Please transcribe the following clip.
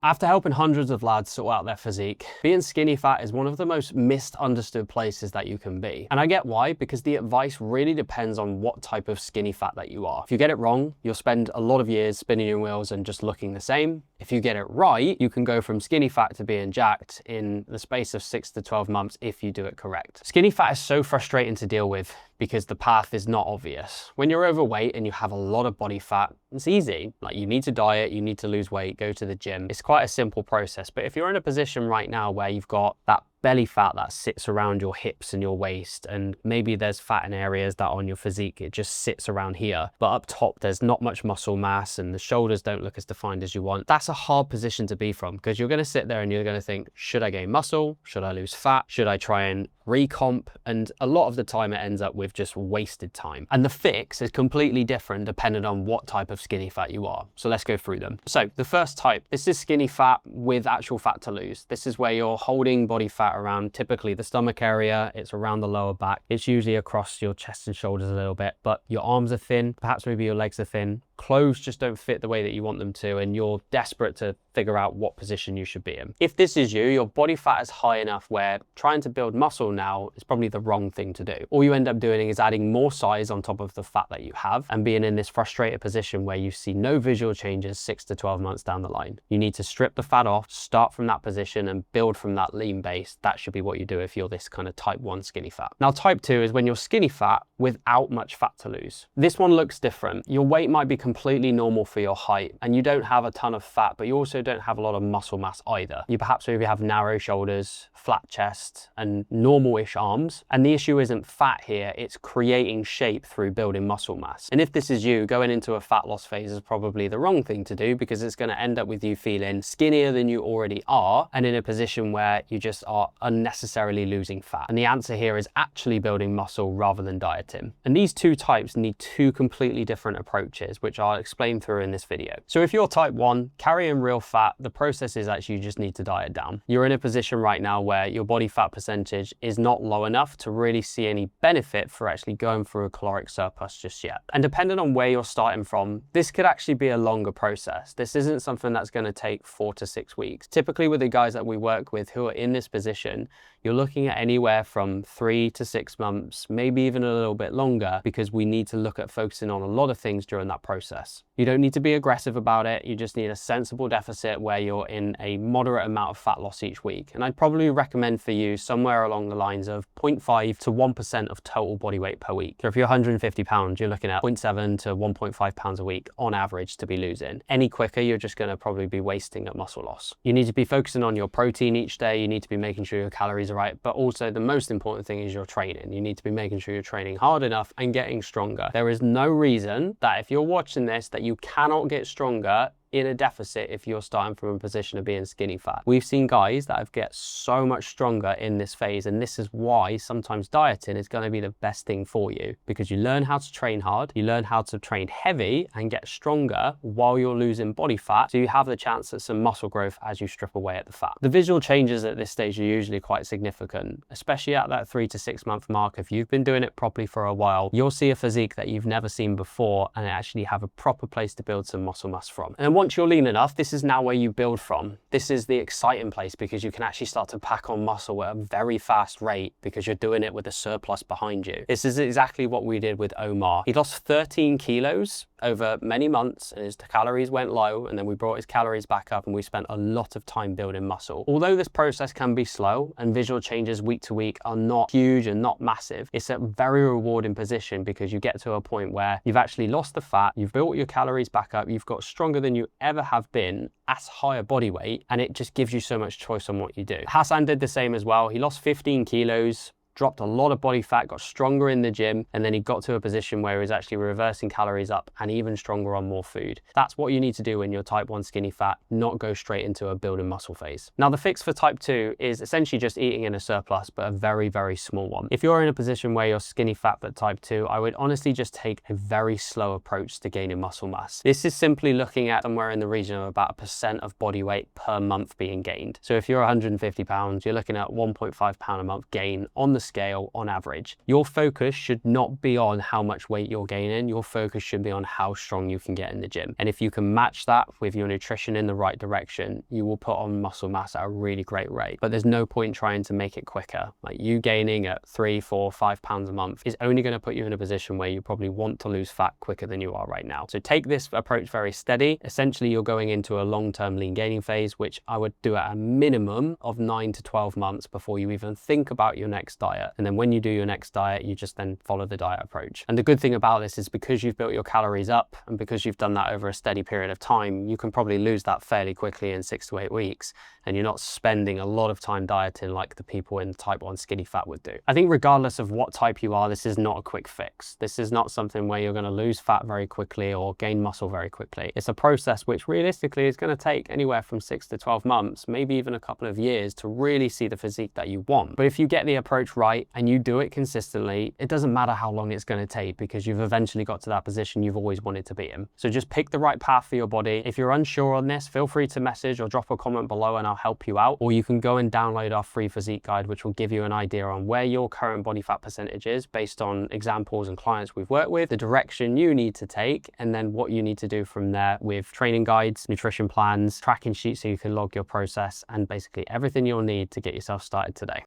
After helping hundreds of lads sort out their physique, being skinny fat is one of the most misunderstood places that you can be. And I get why, because the advice really depends on what type of skinny fat that you are. If you get it wrong, you'll spend a lot of years spinning your wheels and just looking the same. If you get it right, you can go from skinny fat to being jacked in the space of 6 to 12 months if you do it correct. Skinny fat is so frustrating to deal with because the path is not obvious. When you're overweight and you have a lot of body fat, it's easy. Like, you need to diet, you need to lose weight, go to the gym. It's quite a simple process. But if you're in a position right now where you've got that belly fat that sits around your hips and your waist, and maybe there's fat in areas that on your physique, it just sits around here, but up top there's not much muscle mass and the shoulders don't look as defined as you want, that's a hard position to be from, because you're going to sit there and you're going to think, should I gain muscle? Should I lose fat? Should I try and recomp? And a lot of the time it ends up with just wasted time. And the fix is completely different depending on what type of skinny fat you are. So let's go through them. So the first type, this is skinny fat with actual fat to lose. This is where you're holding body fat around typically the stomach area, it's around the lower back, it's usually across your chest and shoulders a little bit, but your arms are thin, perhaps maybe your legs are thin, clothes just don't fit the way that you want them to, and you're desperate to figure out what position you should be in. If this is you, your body fat is high enough where trying to build muscle now is probably the wrong thing to do. All you end up doing is adding more size on top of the fat that you have and being in this frustrated position where you see no visual changes 6 to 12 months down the line. You need to strip the fat off, start from that position and build from that lean base. That should be what you do if you're this kind of type 1 skinny fat. Now type 2 is when you're skinny fat without much fat to lose. This one looks different. Your weight might be completely normal for your height and you don't have a ton of fat, but you also don't have a lot of muscle mass either. You perhaps maybe have narrow shoulders, flat chest and normal-ish arms. And the issue isn't fat here, it's creating shape through building muscle mass. And if this is you, going into a fat loss phase is probably the wrong thing to do, because it's going to end up with you feeling skinnier than you already are and in a position where you just are unnecessarily losing fat. And the answer here is actually building muscle rather than dieting. And these two types need two completely different approaches, which I'll explain through in this video. So if you're type 1, carrying real fat, the process is actually you just need to diet down. You're in a position right now where your body fat percentage is not low enough to really see any benefit for actually going through a caloric surplus just yet. And depending on where you're starting from, this could actually be a longer process. This isn't something that's going to take 4 to 6 weeks. Typically with the guys that we work with who are in this position, you're looking at anywhere from 3 to 6 months, maybe even a little bit longer, because we need to look at focusing on a lot of things during that process. You don't need to be aggressive about it. You just need a sensible deficit where you're in a moderate amount of fat loss each week. And I'd probably recommend for you somewhere along the lines of 0.5 to 1% of total body weight per week. So if you're 150 pounds, you're looking at 0.7 to 1.5 pounds a week on average to be losing. Any quicker, you're just going to probably be wasting at muscle loss. You need to be focusing on your protein each day. You need to be making sure your calories are right, but also the most important thing is your training. You need to be making sure you're training hard enough and getting stronger. There is no reason that if you're watching this that you cannot get stronger in a deficit if you're starting from a position of being skinny fat. We've seen guys that have get so much stronger in this phase, and this is why sometimes dieting is going to be the best thing for you, because you learn how to train hard, you learn how to train heavy and get stronger while you're losing body fat, so you have the chance at some muscle growth as you strip away at the fat. The visual changes at this stage are usually quite significant, especially at that 3 to 6 month mark. If you've been doing it properly for a while, you'll see a physique that you've never seen before and actually have a proper place to build some muscle mass from. And once you're lean enough, this is now where you build from. This is the exciting place, because you can actually start to pack on muscle at a very fast rate because you're doing it with a surplus behind you. This is exactly what we did with Omar. He lost 13 kilos over many months and his calories went low, and then we brought his calories back up and we spent a lot of time building muscle. Although this process can be slow and visual changes week to week are not huge and not massive, it's a very rewarding position because you get to a point where you've actually lost the fat, you've built your calories back up, you've got stronger than you ever have been at higher body weight, and it just gives you so much choice on what you do. Hassan did the same as well. He lost 15 kilos, dropped a lot of body fat, got stronger in the gym, and then he got to a position where he was actually reversing calories up and even stronger on more food. That's what you need to do when you're type 1 skinny fat, not go straight into a building muscle phase. Now the fix for type 2 is essentially just eating in a surplus, but a very, very small one. If you're in a position where you're skinny fat but type 2, I would honestly just take a very slow approach to gaining muscle mass. This is simply looking at somewhere in the region of about 1% of body weight per month being gained. So if you're 150 pounds, you're looking at 1.5 pound a month gain on the scale on average. Your focus should not be on how much weight you're gaining. Your focus should be on how strong you can get in the gym. And if you can match that with your nutrition in the right direction, you will put on muscle mass at a really great rate. But there's no point trying to make it quicker. Like, you gaining at 3, 4, 5 pounds a month is only going to put you in a position where you probably want to lose fat quicker than you are right now. So take this approach very steady. Essentially, you're going into a long-term lean gaining phase, which I would do at a minimum of 9 to 12 months before you even think about your next diet. And then when you do your next diet, you just then follow the diet approach. And the good thing about this is, because you've built your calories up and because you've done that over a steady period of time, you can probably lose that fairly quickly in 6 to 8 weeks. And you're not spending a lot of time dieting like the people in type 1 skinny fat would do. I think regardless of what type you are, this is not a quick fix. This is not something where you're going to lose fat very quickly or gain muscle very quickly. It's a process which realistically is going to take anywhere from 6 to 12 months, maybe even a couple of years, to really see the physique that you want. But if you get the approach right and you do it consistently, it doesn't matter how long it's going to take, because you've eventually got to that position you've always wanted to be in. So just pick the right path for your body. If you're unsure on this, feel free to message or drop a comment below and I'll help you out. Or you can go and download our free physique guide, which will give you an idea on where your current body fat percentage is based on examples and clients we've worked with, the direction you need to take, and then what you need to do from there, with training guides, nutrition plans, tracking sheets so you can log your process, and basically everything you'll need to get yourself started today.